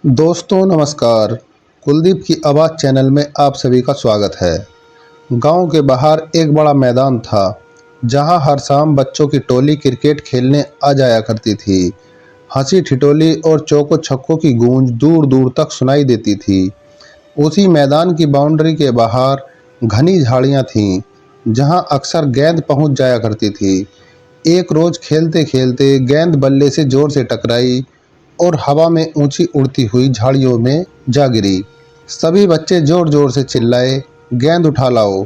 दोस्तों नमस्कार। कुलदीप की आवाज़ चैनल में आप सभी का स्वागत है। गांव के बाहर एक बड़ा मैदान था जहां हर शाम बच्चों की टोली क्रिकेट खेलने आ जाया करती थी। हंसी ठिठोली और चौको छक्कों की गूंज दूर दूर तक सुनाई देती थी। उसी मैदान की बाउंड्री के बाहर घनी झाड़ियां थीं जहां अक्सर गेंद पहुंच जाया करती थी। एक रोज खेलते खेलते गेंद बल्ले से जोर से टकराई और हवा में ऊंची उड़ती हुई झाड़ियों में जा गिरी। सभी बच्चे जोर जोर से चिल्लाए, गेंद उठा लाओ।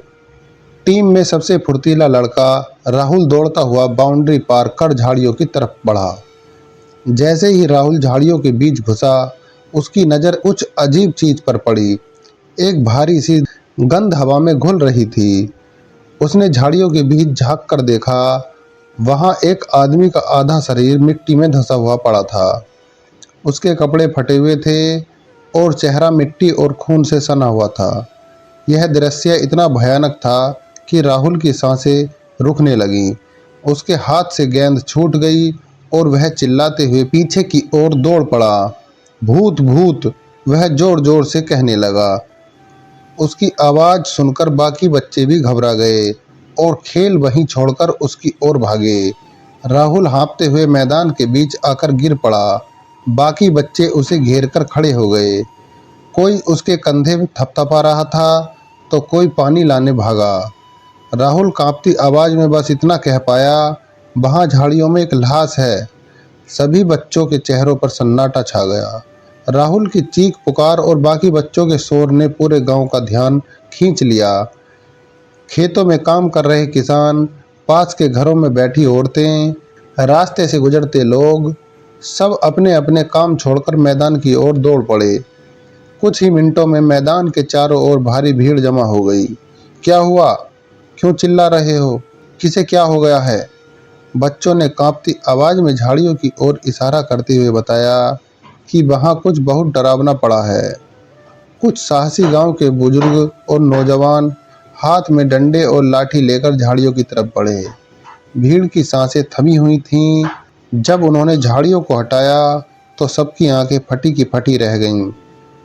टीम में सबसे फुर्तीला लड़का राहुल दौड़ता हुआ बाउंड्री पार कर झाड़ियों की तरफ बढ़ा। जैसे ही राहुल झाड़ियों के बीच घुसा, उसकी नज़र कुछ अजीब चीज पर पड़ी। एक भारी सी गंध हवा में घुल रही थी। उसने झाड़ियों के बीच झांक कर देखा। वहां एक आदमी का आधा शरीर मिट्टी में धंसा हुआ पड़ा था। उसके कपड़े फटे हुए थे और चेहरा मिट्टी और खून से सना हुआ था। यह दृश्य इतना भयानक था कि राहुल की सांसें रुकने लगीं। उसके हाथ से गेंद छूट गई और वह चिल्लाते हुए पीछे की ओर दौड़ पड़ा। भूत भूत, वह जोर जोर से कहने लगा। उसकी आवाज़ सुनकर बाकी बच्चे भी घबरा गए और खेल वहीं छोड़कर उसकी ओर भागे। राहुल हाँफते हुए मैदान के बीच आकर गिर पड़ा। बाकी बच्चे उसे घेर कर खड़े हो गए। कोई उसके कंधे में थपथपा रहा था तो कोई पानी लाने भागा। राहुल कांपती आवाज में बस इतना कह पाया, वहां झाड़ियों में एक लाश है। सभी बच्चों के चेहरों पर सन्नाटा छा गया। राहुल की चीख पुकार और बाकी बच्चों के शोर ने पूरे गांव का ध्यान खींच लिया। खेतों में काम कर रहे किसान, पास के घरों में बैठी औरतें, रास्ते से गुजरते लोग, सब अपने अपने काम छोड़कर मैदान की ओर दौड़ पड़े। कुछ ही मिनटों में मैदान के चारों ओर भारी भीड़ जमा हो गई। क्या हुआ? क्यों चिल्ला रहे हो? किसे क्या हो गया है? बच्चों ने कांपती आवाज में झाड़ियों की ओर इशारा करते हुए बताया कि वहां कुछ बहुत डरावना पड़ा है। कुछ साहसी गांव के बुजुर्ग और नौजवान हाथ में डंडे और लाठी लेकर झाड़ियों की तरफ बढ़े। भीड़ की सांसें थमी हुई थीं। जब उन्होंने झाड़ियों को हटाया तो सबकी आंखें फटी की फटी रह गईं।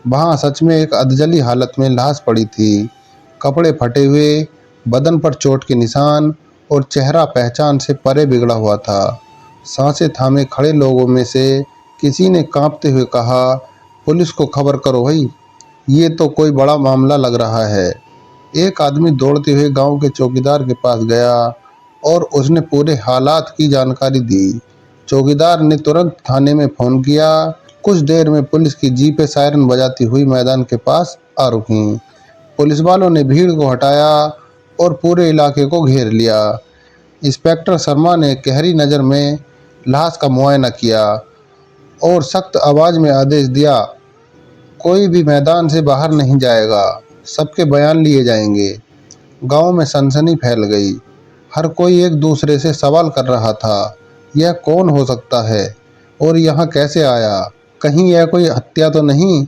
वहां सच में एक अधजली हालत में लाश पड़ी थी। कपड़े फटे हुए, बदन पर चोट के निशान और चेहरा पहचान से परे बिगड़ा हुआ था। सांसें थामे खड़े लोगों में से किसी ने कांपते हुए कहा, पुलिस को खबर करो भाई, ये तो कोई बड़ा मामला लग रहा है। एक आदमी दौड़ते हुए गांव के चौकीदार के पास गया और उसने पूरे हालात की जानकारी दी। चौकीदार ने तुरंत थाने में फोन किया। कुछ देर में पुलिस की जीपें सायरन बजाती हुई मैदान के पास आ रुकी। पुलिस वालों ने भीड़ को हटाया और पूरे इलाके को घेर लिया। इंस्पेक्टर शर्मा ने गहरी नज़र में लाश का मुआयना किया और सख्त आवाज में आदेश दिया, कोई भी मैदान से बाहर नहीं जाएगा, सबके बयान लिए जाएंगे। गांव में सनसनी फैल गई। हर कोई एक दूसरे से सवाल कर रहा था, यह कौन हो सकता है और यहाँ कैसे आया? कहीं यह कोई हत्या तो नहीं?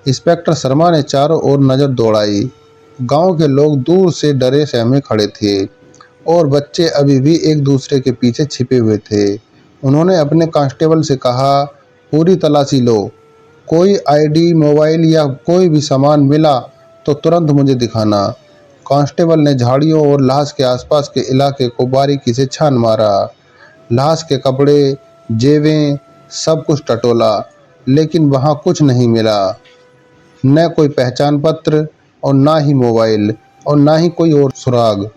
इंस्पेक्टर शर्मा ने चारों ओर नज़र दौड़ाई। गांव के लोग दूर से डरे सहमे खड़े थे और बच्चे अभी भी एक दूसरे के पीछे छिपे हुए थे। उन्होंने अपने कांस्टेबल से कहा, पूरी तलाशी लो, कोई आईडी, मोबाइल या कोई भी सामान मिला तो तुरंत मुझे दिखाना। कांस्टेबल ने झाड़ियों और लाश के आसपास के इलाके को बारीकी से छान मारा। लाश के कपड़े, जेबें, सब कुछ टटोला, लेकिन वहां कुछ नहीं मिला। न कोई पहचान पत्र और ना ही मोबाइल और ना ही कोई और सुराग।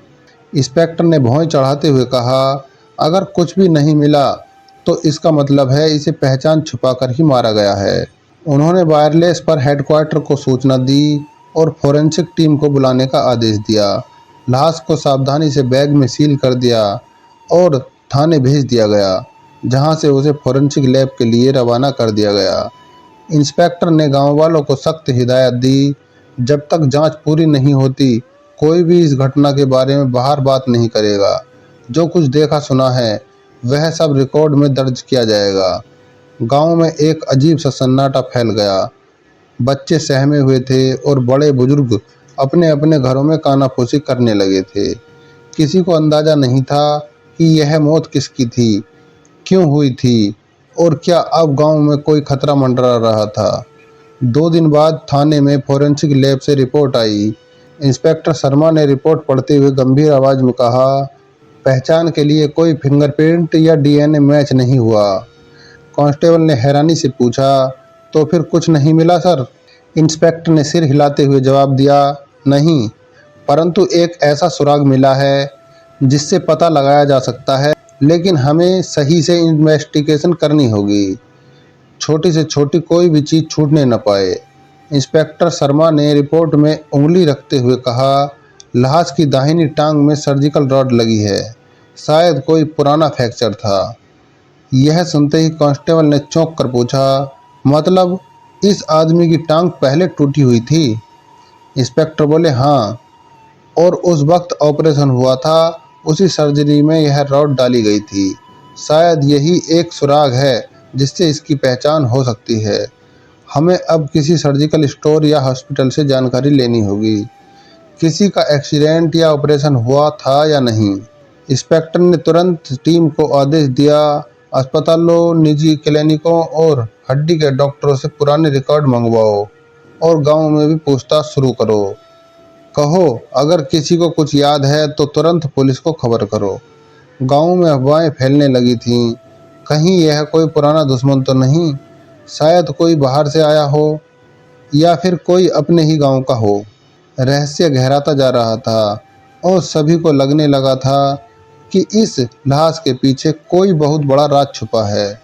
इंस्पेक्टर ने भौं चढ़ाते हुए कहा, अगर कुछ भी नहीं मिला तो इसका मतलब है इसे पहचान छुपाकर ही मारा गया है। उन्होंने वायरलेस पर हेडक्वार्टर को सूचना दी और फोरेंसिक टीम को बुलाने का आदेश दिया। लाश को सावधानी से बैग में सील कर दिया और थाने भेज दिया गया, जहां से उसे फोरेंसिक लैब के लिए रवाना कर दिया गया। इंस्पेक्टर ने गांव वालों को सख्त हिदायत दी, जब तक जांच पूरी नहीं होती कोई भी इस घटना के बारे में बाहर बात नहीं करेगा। जो कुछ देखा सुना है वह सब रिकॉर्ड में दर्ज किया जाएगा। गांव में एक अजीब सा सन्नाटा फैल गया। बच्चे सहमे हुए थे और बड़े बुजुर्ग अपने अपने घरों में कानाफूसी करने लगे थे। किसी को अंदाजा नहीं था कि यह मौत किसकी थी, क्यों हुई थी और क्या अब गांव में कोई खतरा मंडरा रहा था। 2 दिन बाद थाने में फोरेंसिक लैब से रिपोर्ट आई। इंस्पेक्टर शर्मा ने रिपोर्ट पढ़ते हुए गंभीर आवाज में कहा, पहचान के लिए कोई फिंगरप्रिंट या डीएनए मैच नहीं हुआ। कांस्टेबल ने हैरानी से पूछा, तो फिर कुछ नहीं मिला सर? इंस्पेक्टर ने सिर हिलाते हुए जवाब दिया, नहीं, परंतु एक ऐसा सुराग मिला है जिससे पता लगाया जा सकता है, लेकिन हमें सही से इन्वेस्टिगेशन करनी होगी। छोटी से छोटी कोई भी चीज छूटने न पाए। इंस्पेक्टर शर्मा ने रिपोर्ट में उंगली रखते हुए कहा, लाश की दाहिनी टांग में सर्जिकल रॉड लगी है, शायद कोई पुराना फ्रैक्चर था। यह सुनते ही कांस्टेबल ने चौंक कर पूछा, मतलब इस आदमी की टांग पहले टूटी हुई थी? इंस्पेक्टर बोले, हाँ, और उस वक्त ऑपरेशन हुआ था, उसी सर्जरी में यह रॉड डाली गई थी। शायद यही एक सुराग है जिससे इसकी पहचान हो सकती है। हमें अब किसी सर्जिकल स्टोर या हॉस्पिटल से जानकारी लेनी होगी, किसी का एक्सीडेंट या ऑपरेशन हुआ था या नहीं। इंस्पेक्टर ने तुरंत टीम को आदेश दिया, अस्पतालों, निजी क्लिनिकों और हड्डी के डॉक्टरों से पुराने रिकॉर्ड मंगवाओ और गांव में भी पूछताछ शुरू करो। कहो, अगर किसी को कुछ याद है तो तुरंत पुलिस को खबर करो। गांव में अफवाहें फैलने लगी थीं, कहीं यह कोई पुराना दुश्मन तो नहीं, शायद कोई बाहर से आया हो या फिर कोई अपने ही गांव का हो। रहस्य गहराता जा रहा था और सभी को लगने लगा था कि इस लाश के पीछे कोई बहुत बड़ा राज छुपा है।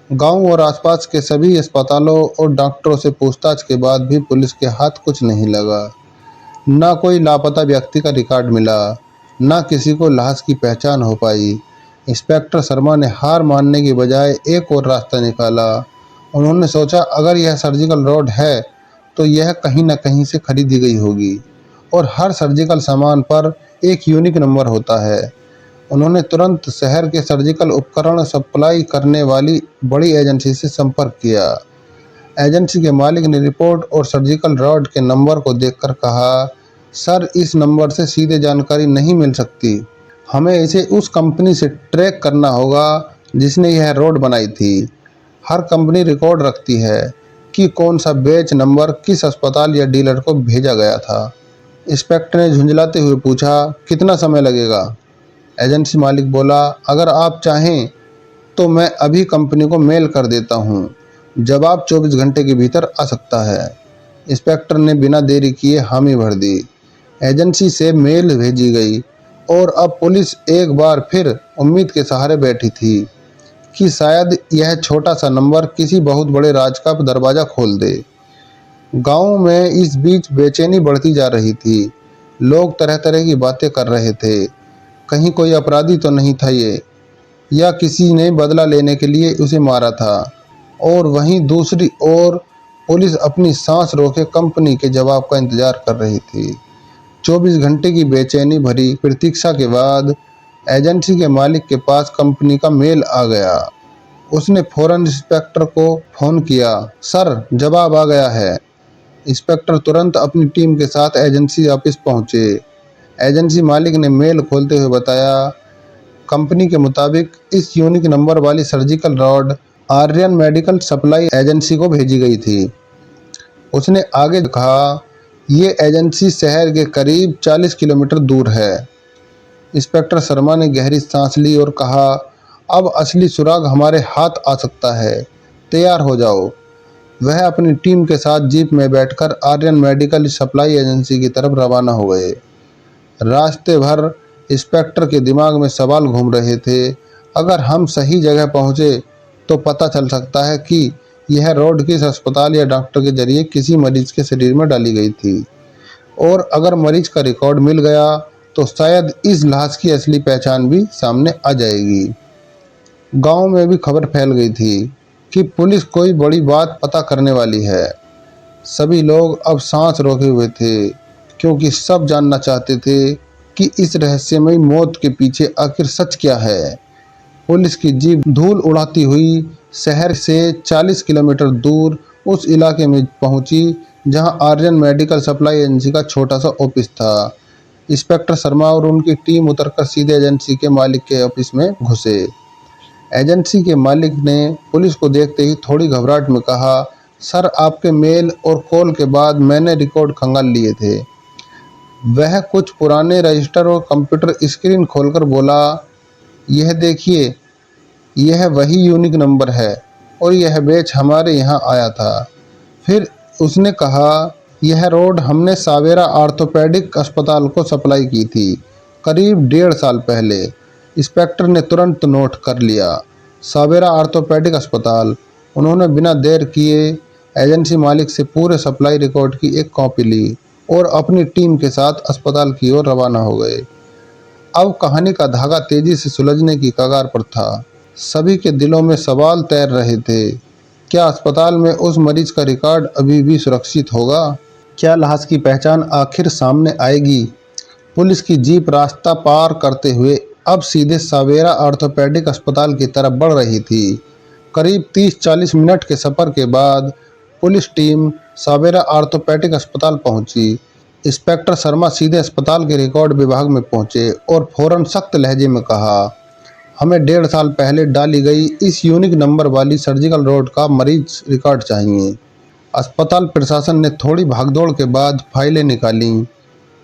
गांव और आसपास के सभी अस्पतालों और डॉक्टरों से पूछताछ के बाद भी पुलिस के हाथ कुछ नहीं लगा। ना कोई लापता व्यक्ति का रिकॉर्ड मिला, ना किसी को लाश की पहचान हो पाई। इंस्पेक्टर शर्मा ने हार मानने की बजाय एक और रास्ता निकाला। उन्होंने सोचा, अगर यह सर्जिकल रॉड है तो यह कहीं न कहीं से खरीदी गई होगी और हर सर्जिकल सामान पर एक यूनिक नंबर होता है। उन्होंने तुरंत शहर के सर्जिकल उपकरण सप्लाई करने वाली बड़ी एजेंसी से संपर्क किया। एजेंसी के मालिक ने रिपोर्ट और सर्जिकल रॉड के नंबर को देखकर कहा, सर, इस नंबर से सीधे जानकारी नहीं मिल सकती, हमें इसे उस कंपनी से ट्रैक करना होगा जिसने यह रोड बनाई थी। हर कंपनी रिकॉर्ड रखती है कि कौन सा बैच नंबर किस अस्पताल या डीलर को भेजा गया था। इंस्पेक्टर ने झुंझलाते हुए पूछा, कितना समय लगेगा? एजेंसी मालिक बोला, अगर आप चाहें तो मैं अभी कंपनी को मेल कर देता हूँ, जवाब 24 घंटे के भीतर आ सकता है। इंस्पेक्टर ने बिना देरी किए हामी भर दी। एजेंसी से मेल भेजी गई और अब पुलिस एक बार फिर उम्मीद के सहारे बैठी थी कि शायद यह छोटा सा नंबर किसी बहुत बड़े राज का दरवाजा खोल दे। गांव में इस बीच बेचैनी बढ़ती जा रही थी। लोग तरह तरह की बातें कर रहे थे, कहीं कोई अपराधी तो नहीं था ये, या किसी ने बदला लेने के लिए उसे मारा था। और वहीं दूसरी ओर पुलिस अपनी सांस रोके कंपनी के जवाब का इंतजार कर रही थी। 24 घंटे की बेचैनी भरी प्रतीक्षा के बाद एजेंसी के मालिक के पास कंपनी का मेल आ गया। उसने फौरन इंस्पेक्टर को फोन किया, सर, जवाब आ गया है। इंस्पेक्टर तुरंत अपनी टीम के साथ एजेंसी ऑफिस पहुंचे। एजेंसी मालिक ने मेल खोलते हुए बताया, कंपनी के मुताबिक इस यूनिक नंबर वाली surgical rod Aryan medical supply agency को भेजी गई थी। उसने आगे कहा, ये एजेंसी शहर के करीब 40 किलोमीटर दूर है। इंस्पेक्टर शर्मा ने गहरी सांस ली और कहा, अब असली सुराग हमारे हाथ आ सकता है, तैयार हो जाओ। वह अपनी टीम के साथ जीप में बैठकर आर्यन मेडिकल सप्लाई एजेंसी की तरफ रवाना हो गए। रास्ते भर इंस्पेक्टर के दिमाग में सवाल घूम रहे थे, अगर हम सही जगह पहुंचे तो पता चल सकता है कि यह रोड किस अस्पताल या डॉक्टर के जरिए किसी मरीज के शरीर में डाली गई थी, और अगर मरीज का रिकॉर्ड मिल गया तो शायद इस लाश की असली पहचान भी सामने आ जाएगी। गांव में भी खबर फैल गई थी कि पुलिस कोई बड़ी बात पता करने वाली है। सभी लोग अब सांस रोके हुए थे, क्योंकि सब जानना चाहते थे कि इस रहस्यमयी मौत के पीछे आखिर सच क्या है। पुलिस की जीप धूल उड़ाती हुई शहर से 40 किलोमीटर दूर उस इलाके में पहुंची जहां आर्यन मेडिकल सप्लाई एजेंसी का छोटा सा ऑफिस था। इंस्पेक्टर शर्मा और उनकी टीम उतरकर सीधे एजेंसी के मालिक के ऑफिस में घुसे। एजेंसी के मालिक ने पुलिस को देखते ही थोड़ी घबराहट में कहा, सर, आपके मेल और कॉल के बाद मैंने रिकॉर्ड खंगाल लिए थे। वह कुछ पुराने रजिस्टर और कंप्यूटर स्क्रीन खोलकर बोला, यह देखिए, यह वही यूनिक नंबर है और यह बैच हमारे यहाँ आया था। फिर उसने कहा, यह रोड हमने सावेरा ऑर्थोपेडिक अस्पताल को सप्लाई की थी, करीब 1.5 साल पहले। इंस्पेक्टर ने तुरंत नोट कर लिया, सावेरा ऑर्थोपेडिक अस्पताल। उन्होंने बिना देर किए एजेंसी मालिक से पूरे सप्लाई रिकॉर्ड की एक कॉपी ली और अपनी टीम के साथ अस्पताल की ओर रवाना हो गए। अब कहानी का धागा तेजी से सुलझने की कगार पर था। सभी के दिलों में सवाल तैर रहे थे। क्या अस्पताल में उस मरीज का रिकॉर्ड अभी भी सुरक्षित होगा? क्या लाश की पहचान आखिर सामने आएगी? पुलिस की जीप रास्ता पार करते हुए अब सीधे सावेरा ऑर्थोपेडिक अस्पताल की तरफ बढ़ रही थी। करीब 30-40 मिनट के सफ़र के बाद पुलिस टीम सावेरा ऑर्थोपेडिक अस्पताल पहुंची। इंस्पेक्टर शर्मा सीधे अस्पताल के रिकॉर्ड विभाग में पहुंचे और फौरन सख्त लहजे में कहा, हमें 1.5 साल पहले डाली गई इस यूनिक नंबर वाली सर्जिकल रोड का मरीज रिकॉर्ड चाहिए। अस्पताल प्रशासन ने थोड़ी भागदौड़ के बाद फाइलें निकालीं।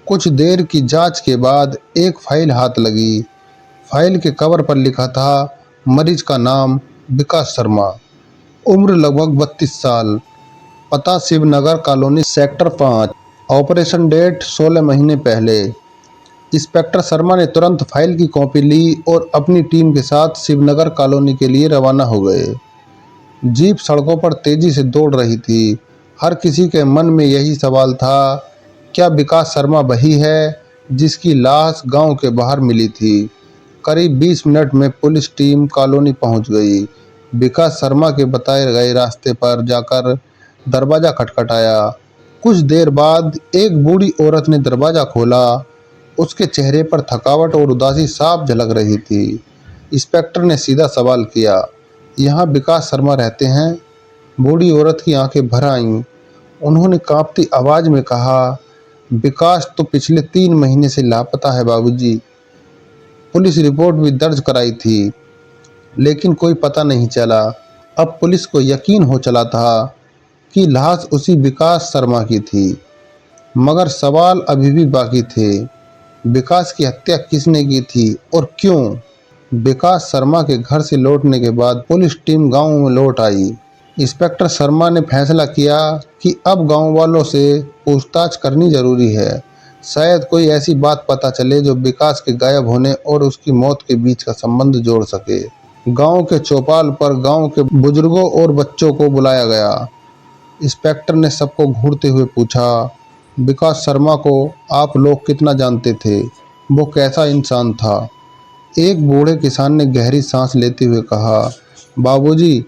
कुछ देर की जांच के बाद एक फाइल हाथ लगी। फाइल के कवर पर लिखा था, मरीज का नाम विकास शर्मा, उम्र लगभग 32 साल, पता Shivnagar colony sector 5, operation date 16 महीने पहले। इंस्पेक्टर शर्मा ने तुरंत फाइल की कॉपी ली और अपनी टीम के साथ शिवनगर कॉलोनी के लिए रवाना हो गए। जीप सड़कों पर तेजी से दौड़ रही थी। हर किसी के मन में यही सवाल था, क्या विकास शर्मा वही है जिसकी लाश गांव के बाहर मिली थी? करीब 20 मिनट में पुलिस टीम कॉलोनी पहुंच गई। विकास शर्मा के बताए गए रास्ते पर जाकर दरवाज़ा खटखटाया। कुछ देर बाद एक बूढ़ी औरत ने दरवाज़ा खोला। उसके चेहरे पर थकावट और उदासी साफ झलक रही थी। इंस्पेक्टर ने सीधा सवाल किया, यहाँ विकास शर्मा रहते हैं? बूढ़ी औरत की आंखें भर आईं। उन्होंने कांपती आवाज़ में कहा, विकास तो पिछले 3 महीने से लापता है बाबूजी। पुलिस रिपोर्ट भी दर्ज कराई थी, लेकिन कोई पता नहीं चला। अब पुलिस को यकीन हो चला था कि लाश उसी विकास शर्मा की थी, मगर सवाल अभी भी बाकी थे। विकास की हत्या किसने की थी और क्यों? विकास शर्मा के घर से लौटने के बाद पुलिस टीम गांव में लौट आई। इंस्पेक्टर शर्मा ने फैसला किया कि अब गांव वालों से पूछताछ करनी जरूरी है। शायद कोई ऐसी बात पता चले जो विकास के गायब होने और उसकी मौत के बीच का संबंध जोड़ सके। गांव के चौपाल पर गांव के बुजुर्गों और बच्चों को बुलाया गया। इंस्पेक्टर ने सबको घूरते हुए पूछा, विकास शर्मा को आप लोग कितना जानते थे? वो कैसा इंसान था? एक बूढ़े किसान ने गहरी सांस लेते हुए कहा, बाबूजी,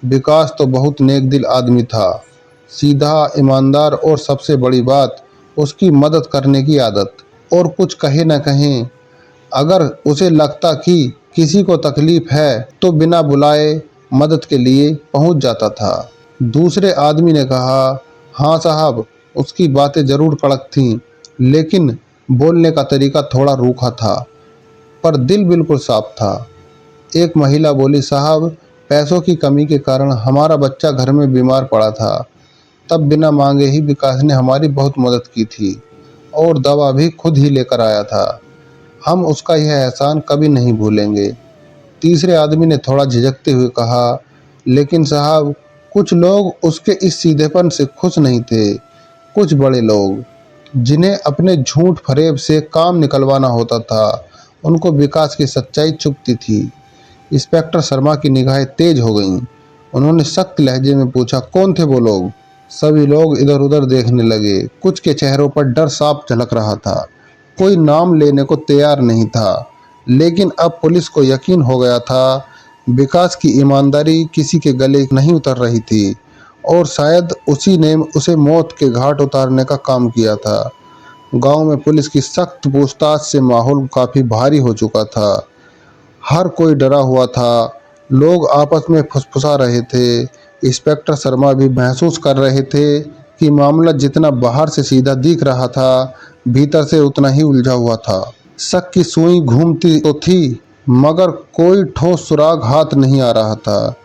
विकास तो बहुत नेक दिल आदमी था, सीधा, ईमानदार और सबसे बड़ी बात, उसकी मदद करने की आदत। और कुछ कहे न कहें, अगर उसे लगता कि किसी को तकलीफ है तो बिना बुलाए मदद के लिए पहुंच जाता था। दूसरे आदमी ने कहा, हाँ साहब, उसकी बातें जरूर कड़क थीं, लेकिन बोलने का तरीका थोड़ा रूखा था, पर दिल बिल्कुल साफ था। एक महिला बोली, साहब, पैसों की कमी के कारण हमारा बच्चा घर में बीमार पड़ा था, तब बिना मांगे ही विकास ने हमारी बहुत मदद की थी और दवा भी खुद ही लेकर आया था। हम उसका यह एहसान कभी नहीं भूलेंगे। तीसरे आदमी ने थोड़ा झिझकते हुए कहा, लेकिन साहब, कुछ लोग उसके इस सीधेपन से खुश नहीं थे। कुछ बड़े लोग, जिन्हें अपने झूठ फरेब से काम निकलवाना होता था, उनको विकास की सच्चाई चुभती थी। इंस्पेक्टर शर्मा की निगाहें तेज हो गईं। उन्होंने सख्त लहजे में पूछा, कौन थे वो लोग? सभी लोग इधर उधर देखने लगे। कुछ के चेहरों पर डर साफ झलक रहा था। कोई नाम लेने को तैयार नहीं था, लेकिन अब पुलिस को यकीन हो गया था, विकास की ईमानदारी किसी के गले नहीं उतर रही थी और शायद उसी ने उसे मौत के घाट उतारने का काम किया था। गांव में पुलिस की सख्त पूछताछ से माहौल काफ़ी भारी हो चुका था। हर कोई डरा हुआ था। लोग आपस में फुसफुसा रहे थे। इंस्पेक्टर शर्मा भी महसूस कर रहे थे कि मामला जितना बाहर से सीधा दिख रहा था, भीतर से उतना ही उलझा हुआ था। शक की सुई घूमती तो थी, मगर कोई ठोस सुराग हाथ नहीं आ रहा था।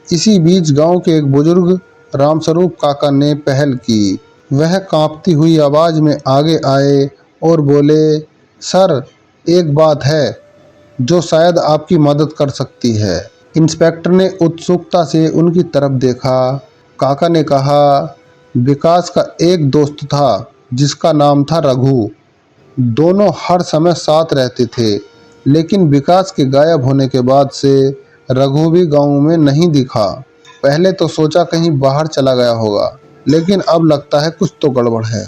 इसी बीच गांव के एक बुजुर्ग रामस्वरूप काका ने पहल की। वह कांपती हुई आवाज में आगे आए और बोले, सर, एक बात है जो शायद आपकी मदद कर सकती है। इंस्पेक्टर ने उत्सुकता से उनकी तरफ देखा। काका ने कहा, विकास का एक दोस्त था जिसका नाम था रघु। दोनों हर समय साथ रहते थे, लेकिन विकास के गायब होने के बाद से रघु भी गांव में नहीं दिखा। पहले तो सोचा कहीं बाहर चला गया होगा, लेकिन अब लगता है कुछ तो गड़बड़ है।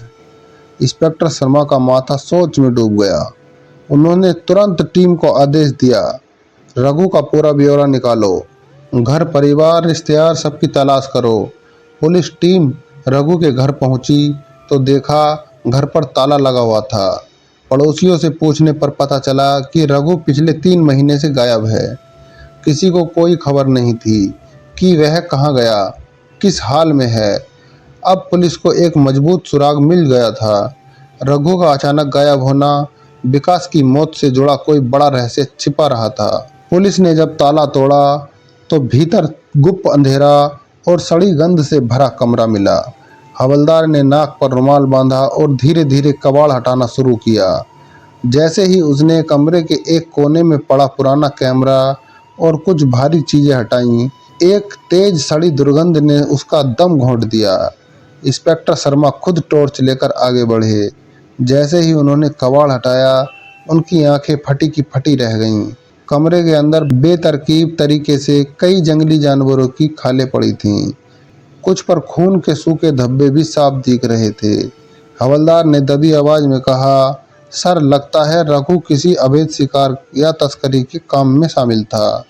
इंस्पेक्टर शर्मा का माथा सोच में डूब गया। उन्होंने तुरंत टीम को आदेश दिया, रघु का पूरा ब्यौरा निकालो, घर परिवार रिश्तेदार सबकी तलाश करो। पुलिस टीम रघु के घर पहुंची तो देखा घर पर ताला लगा हुआ था। पड़ोसियों से पूछने पर पता चला कि रघु पिछले 3 महीने से गायब है। किसी को कोई खबर नहीं थी कि वह कहाँ गया, किस हाल में है। अब पुलिस को एक मजबूत सुराग मिल गया था। रघु का अचानक गायब होना विकास की मौत से जुड़ा कोई बड़ा रहस्य छिपा रहा था। पुलिस ने जब ताला तोड़ा तो भीतर गुप्त अंधेरा और सड़ी गंध से भरा कमरा मिला। हवलदार ने नाक पर रुमाल बांधा और धीरे धीरे कबाड़ हटाना शुरू किया। जैसे ही उसने कमरे के एक कोने में पड़ा पुराना कैमरा और कुछ भारी चीजें हटाईं, एक तेज सड़ी दुर्गंध ने उसका दम घोंट दिया। इंस्पेक्टर शर्मा खुद टॉर्च लेकर आगे बढ़े। जैसे ही उन्होंने कबाड़ हटाया, उनकी आंखें फटी की फटी रह गईं। कमरे के अंदर बेतरतीब तरीके से कई जंगली जानवरों की खालें पड़ी थीं। कुछ पर खून के सूखे धब्बे भी साफ दिख रहे थे। हवलदार ने दबी आवाज में कहा, सर, लगता है रघु किसी अवैध शिकार या तस्करी के काम में शामिल था।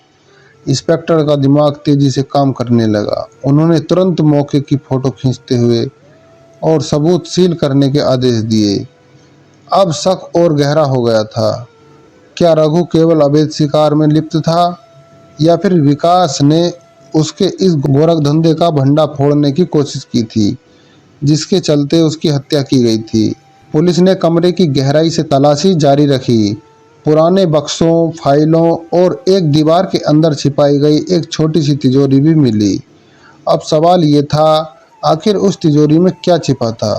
इंस्पेक्टर का दिमाग तेजी से काम करने लगा। उन्होंने तुरंत मौके की फोटो खींचते हुए और सबूत सील करने के आदेश दिए। अब शक और गहरा हो गया था। क्या रघु केवल अवैध शिकार में लिप्त था, या फिर विकास ने उसके इस गोरख धंधे का भंडा फोड़ने की कोशिश की थी, जिसके चलते उसकी हत्या की गई थी। पुलिस ने कमरे की गहराई से तलाशी जारी रखी। पुराने बक्सों, फाइलों और एक दीवार के अंदर छिपाई गई एक छोटी सी तिजोरी भी मिली। अब सवाल ये था, आखिर उस तिजोरी में क्या छिपा था।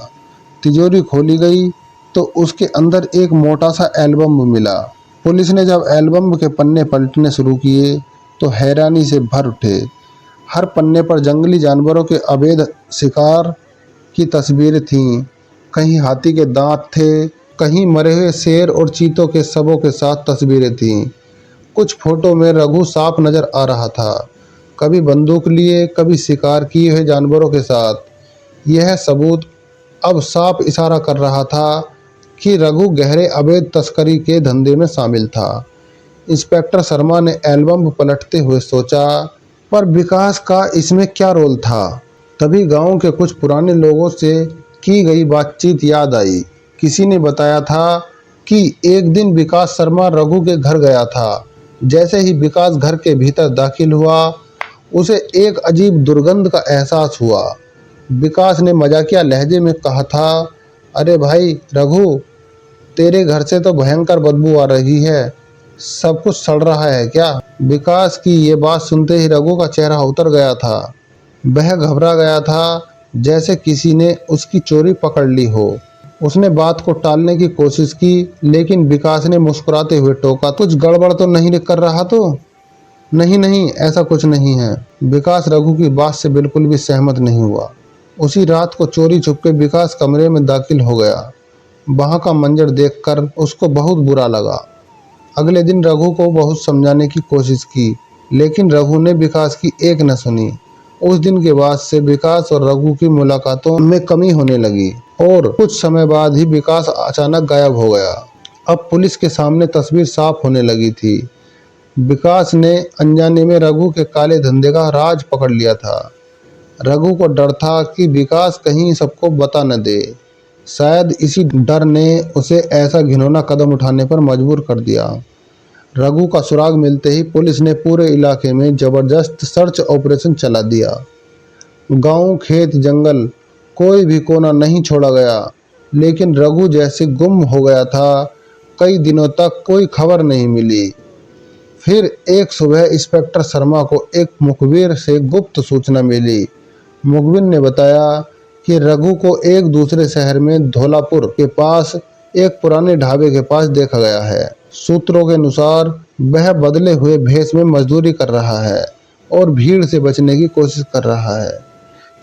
तिजोरी खोली गई तो उसके अंदर एक मोटा सा एल्बम मिला। पुलिस ने जब एल्बम के पन्ने पलटने शुरू किए तो हैरानी से भर उठे। हर पन्ने पर जंगली जानवरों के अवैध शिकार की तस्वीरें थीं। कहीं हाथी के दांत थे, कहीं मरे हुए शेर और चीतों के शवों के साथ तस्वीरें थीं। कुछ फोटो में रघु साफ नजर आ रहा था, कभी बंदूक लिए, कभी शिकार किए हुए जानवरों के साथ। यह सबूत अब साफ इशारा कर रहा था कि रघु गहरे अवैध तस्करी के धंधे में शामिल था। इंस्पेक्टर शर्मा ने एल्बम पलटते हुए सोचा, पर विकास का इसमें क्या रोल था। तभी गांव के कुछ पुराने लोगों से की गई बातचीत याद आई। किसी ने बताया था कि एक दिन विकास शर्मा रघु के घर गया था। जैसे ही विकास घर के भीतर दाखिल हुआ, उसे एक अजीब दुर्गंध का एहसास हुआ। विकास ने मजाकिया लहजे में कहा था, अरे भाई रघु, तेरे घर से तो भयंकर बदबू आ रही है, सब कुछ सड़ रहा है क्या। विकास की ये बात सुनते ही रघु का चेहरा उतर गया था। वह घबरा गया था, जैसे किसी ने उसकी चोरी पकड़ ली हो। उसने बात को टालने की कोशिश की, लेकिन विकास ने मुस्कुराते हुए टोका, कुछ गड़बड़ तो नहीं कर रहा तो। नहीं नहीं, ऐसा कुछ नहीं है। विकास रघु की बात से बिल्कुल भी सहमत नहीं हुआ। उसी रात को चोरी छुपके विकास कमरे में दाखिल हो गया। वहां का मंजर देखकर उसको बहुत बुरा लगा। अगले दिन रघु को बहुत समझाने की कोशिश की, लेकिन रघु ने विकास की एक न सुनी। उस दिन के बाद से विकास और रघु की मुलाकातों में कमी होने लगी और कुछ समय बाद ही विकास अचानक गायब हो गया। अब पुलिस के सामने तस्वीर साफ होने लगी थी। विकास ने अनजाने में रघु के काले धंधे का राज पकड़ लिया था। रघु को डर था कि विकास कहीं सबको बता न दे। शायद इसी डर ने उसे ऐसा घिनौना कदम उठाने पर मजबूर कर दिया। रघु का सुराग मिलते ही पुलिस ने पूरे इलाके में जबरदस्त सर्च ऑपरेशन चला दिया। गांव, खेत, जंगल, कोई भी कोना नहीं छोड़ा गया। लेकिन रघु जैसे गुम हो गया था। कई दिनों तक कोई खबर नहीं मिली। फिर एक सुबह इंस्पेक्टर शर्मा को एक मुखबिर से गुप्त सूचना मिली। मुखबिर ने बताया कि रघु को एक दूसरे शहर में धौलापुर के पास एक पुराने ढाबे के पास देखा गया है। सूत्रों के अनुसार वह बदले हुए भेष में मजदूरी कर रहा है और भीड़ से बचने की कोशिश कर रहा है।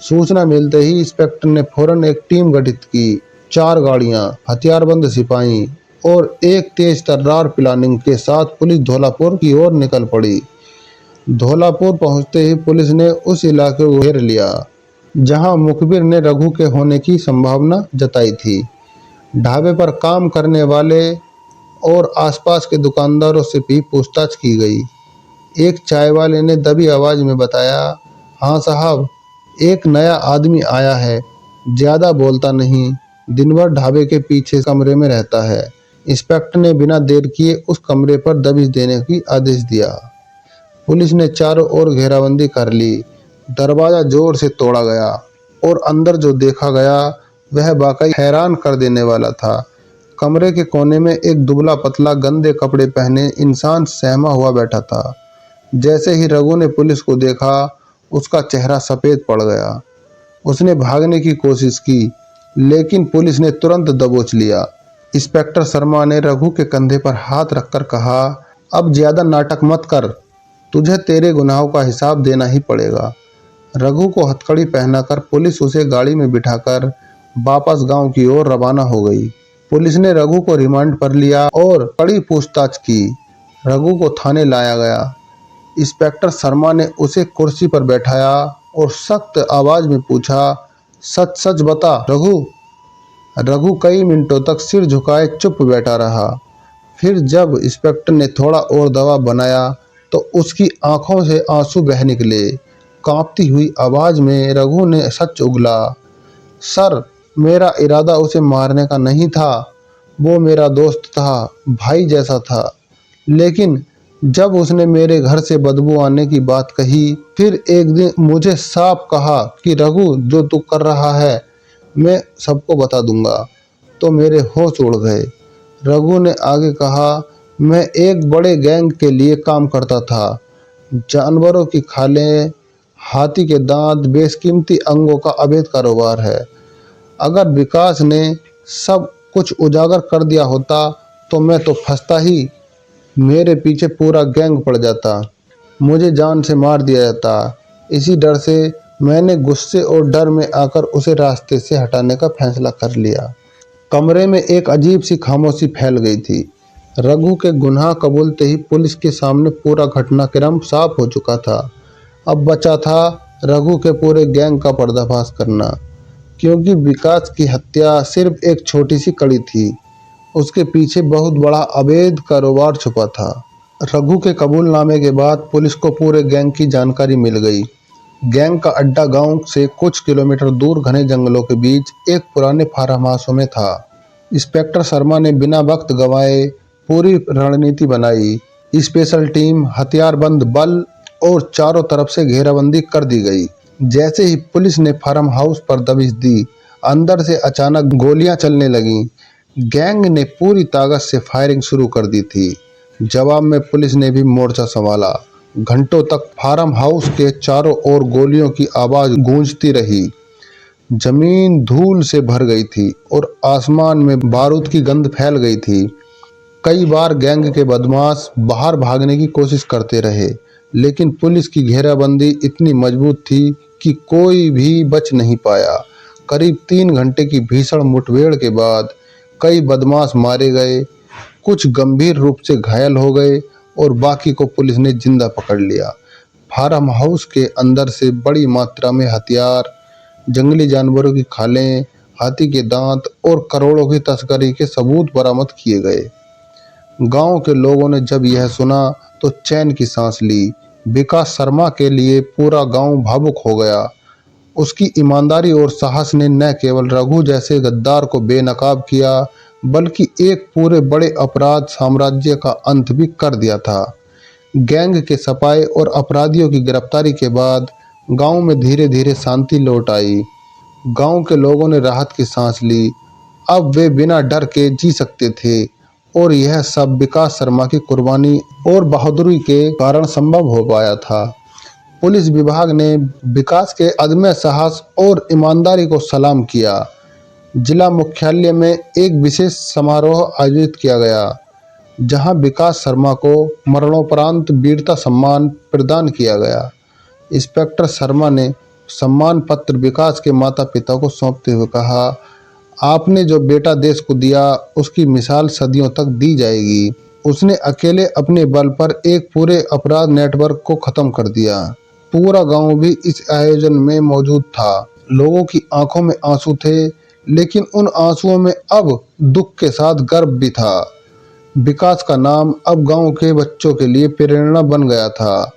सूचना मिलते ही इंस्पेक्टर ने फौरन एक टीम गठित की। 4 गाड़ियां, हथियारबंद सिपाही और एक तेज तर्रार प्लानिंग के साथ पुलिस धौलापुर की ओर निकल पड़ी। धौलापुर पहुंचते ही पुलिस ने उस इलाके को घेर लिया जहां मुखबिर ने रघु के होने की संभावना जताई थी। ढाबे पर काम करने वाले और आसपास के दुकानदारों से भी पूछताछ की गई। एक चाय वाले ने दबी आवाज में बताया, हाँ साहब, एक नया आदमी आया है, ज्यादा बोलता नहीं, दिन भर ढाबे के पीछे कमरे में रहता है। इंस्पेक्टर ने बिना देर किए उस कमरे पर दबिश देने की आदेश दिया। पुलिस ने चारों ओर घेराबंदी कर ली। दरवाजा जोर से तोड़ा गया और अंदर जो देखा गया वह वाकई हैरान कर देने वाला था। कमरे के कोने में एक दुबला पतला गंदे कपड़े पहने इंसान सहमा हुआ बैठा था। जैसे ही रघु ने पुलिस को देखा, उसका चेहरा सफेद पड़ गया। उसने भागने की कोशिश की, लेकिन पुलिस ने तुरंत दबोच लिया। इंस्पेक्टर शर्मा ने रघु के कंधे पर हाथ रखकर कहा, अब ज्यादा नाटक मत कर, तुझे तेरे गुनाहों का हिसाब देना ही पड़ेगा। रघु को हथकड़ी पहनाकर पुलिस उसे गाड़ी में बिठाकर वापस गांव की ओर रवाना हो गई। पुलिस ने रघु को रिमांड पर लिया और कड़ी पूछताछ की। रघु को थाने लाया गया। इंस्पेक्टर शर्मा ने उसे कुर्सी पर बैठाया और सख्त आवाज में पूछा, सच सच बता रघु। रघु कई मिनटों तक सिर झुकाए चुप बैठा रहा। फिर जब इंस्पेक्टर ने थोड़ा और दबाव बनाया तो उसकी आंखों से आंसू बह निकले। कांपती हुई आवाज में रघु ने सच उगला, सर, मेरा इरादा उसे मारने का नहीं था। वो मेरा दोस्त था, भाई जैसा था। लेकिन जब उसने मेरे घर से बदबू आने की बात कही, फिर एक दिन मुझे साफ कहा कि रघु, जो तू कर रहा है मैं सबको बता दूंगा, तो मेरे होश उड़ गए। रघु ने आगे कहा, मैं एक बड़े गैंग के लिए काम करता था। जानवरों की खालें, हाथी के दांत, बेशकीमती अंगों का अवैध कारोबार है। अगर विकास ने सब कुछ उजागर कर दिया होता तो मैं तो फंसता ही। मेरे पीछे पूरा गैंग पड़ जाता, मुझे जान से मार दिया जाता। इसी डर से मैंने गुस्से और डर में आकर उसे रास्ते से हटाने का फैसला कर लिया। कमरे में एक अजीब सी खामोशी फैल गई थी। रघु के गुनाह कबूलते ही पुलिस के सामने पूरा घटनाक्रम साफ हो चुका था। अब बचा था रघु के पूरे गैंग का पर्दाफाश करना, क्योंकि विकास की हत्या सिर्फ एक छोटी सी कड़ी थी। उसके पीछे बहुत बड़ा अवैध कारोबार छुपा था। रघु के कबूलनामे के बाद पुलिस को पूरे गैंग की जानकारी मिल गई। गैंग का अड्डा गांव से कुछ किलोमीटर दूर घने जंगलों के बीच एक पुराने फार्म हाउस में था। इंस्पेक्टर शर्मा ने बिना वक्त गंवाए पूरी रणनीति बनाई। स्पेशल टीम, हथियारबंद बल और चारों तरफ से घेराबंदी कर दी गई। जैसे ही पुलिस ने फार्म हाउस पर दबिश दी, अंदर से अचानक गोलियां चलने लगीं। गैंग ने पूरी ताकत से फायरिंग शुरू कर दी थी। जवाब में पुलिस ने भी मोर्चा संभाला। घंटों तक फार्म हाउस के चारों ओर गोलियों की आवाज गूंजती रही। जमीन धूल से भर गई थी और आसमान में बारूद की गंध फैल गई थी। कई बार गैंग के बदमाश बाहर भागने की कोशिश करते रहे, लेकिन पुलिस की घेराबंदी इतनी मजबूत थी कि कोई भी बच नहीं पाया। करीब 3 घंटे की भीषण मुठभेड़ के बाद कई बदमाश मारे गए, कुछ गंभीर रूप से घायल हो गए और बाकी को पुलिस ने जिंदा पकड़ लिया। फार्म हाउस के अंदर से बड़ी मात्रा में हथियार, जंगली जानवरों की खालें, हाथी के दांत और करोड़ों की तस्करी के सबूत बरामद किए गए। गांव के लोगों ने जब यह सुना तो चैन की सांस ली। विकास शर्मा के लिए पूरा गांव भावुक हो गया। उसकी ईमानदारी और साहस ने न केवल रघु जैसे गद्दार को बेनकाब किया, बल्कि एक पूरे बड़े अपराध साम्राज्य का अंत भी कर दिया था। गैंग के सफाए और अपराधियों की गिरफ्तारी के बाद गांव में धीरे धीरे शांति लौट आई। गांव के लोगों ने राहत की सांस ली। अब वे बिना डर के जी सकते थे और यह सब विकास शर्मा की कुर्बानी और बहादुरी के कारण संभव हो पाया था। पुलिस विभाग ने विकास के अदम्य साहस और ईमानदारी को सलाम किया। जिला मुख्यालय में एक विशेष समारोह आयोजित किया गया, जहां विकास शर्मा को मरणोपरांत वीरता सम्मान प्रदान किया गया। इंस्पेक्टर शर्मा ने सम्मान पत्र विकास के माता पिता को सौंपते हुए कहा, आपने जो बेटा देश को दिया उसकी मिसाल सदियों तक दी जाएगी। उसने अकेले अपने बल पर एक पूरे अपराध नेटवर्क को खत्म कर दिया। पूरा गांव भी इस आयोजन में मौजूद था। लोगों की आंखों में आंसू थे, लेकिन उन आंसुओं में अब दुख के साथ गर्व भी था। विकास का नाम अब गांव के बच्चों के लिए प्रेरणा बन गया था।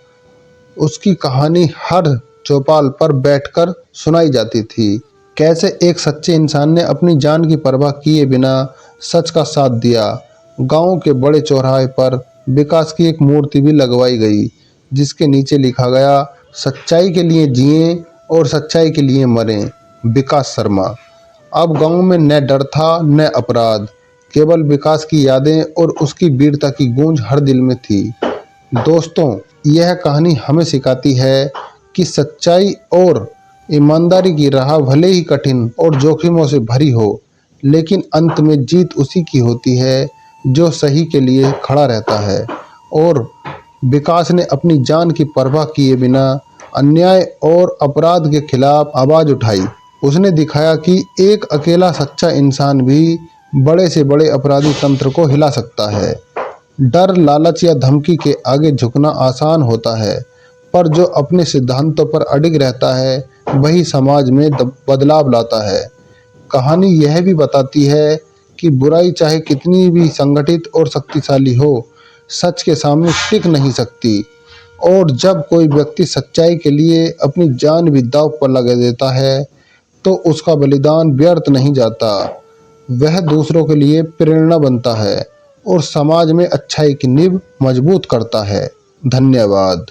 उसकी कहानी हर चौपाल पर बैठकर सुनाई जाती थी। कैसे एक सच्चे इंसान ने अपनी जान की परवाह किए बिना सच का साथ दिया। गांव के बड़े चौराहे पर विकास की एक मूर्ति भी लगवाई गई, जिसके नीचे लिखा गया, सच्चाई के लिए जिएं और सच्चाई के लिए मरें, विकास शर्मा। अब गांव में न डर था न अपराध, केवल विकास की यादें और उसकी वीरता की गूंज हर दिल में थी। दोस्तों, यह कहानी हमें सिखाती है कि सच्चाई और ईमानदारी की राह भले ही कठिन और जोखिमों से भरी हो, लेकिन अंत में जीत उसी की होती है जो सही के लिए खड़ा रहता है। और विकास ने अपनी जान की परवाह किए बिना अन्याय और अपराध के खिलाफ आवाज उठाई। उसने दिखाया कि एक अकेला सच्चा इंसान भी बड़े से बड़े अपराधी तंत्र को हिला सकता है। डर, लालच या धमकी के आगे झुकना आसान होता है, पर जो अपने सिद्धांतों पर अडिग रहता है वही समाज में बदलाव लाता है। कहानी यह भी बताती है कि बुराई चाहे कितनी भी संगठित और शक्तिशाली हो, सच के सामने टिक नहीं सकती। और जब कोई व्यक्ति सच्चाई के लिए अपनी जान भी दांव पर लगा देता है, तो उसका बलिदान व्यर्थ नहीं जाता। वह दूसरों के लिए प्रेरणा बनता है और समाज में अच्छाई की नींव मजबूत करता है। धन्यवाद।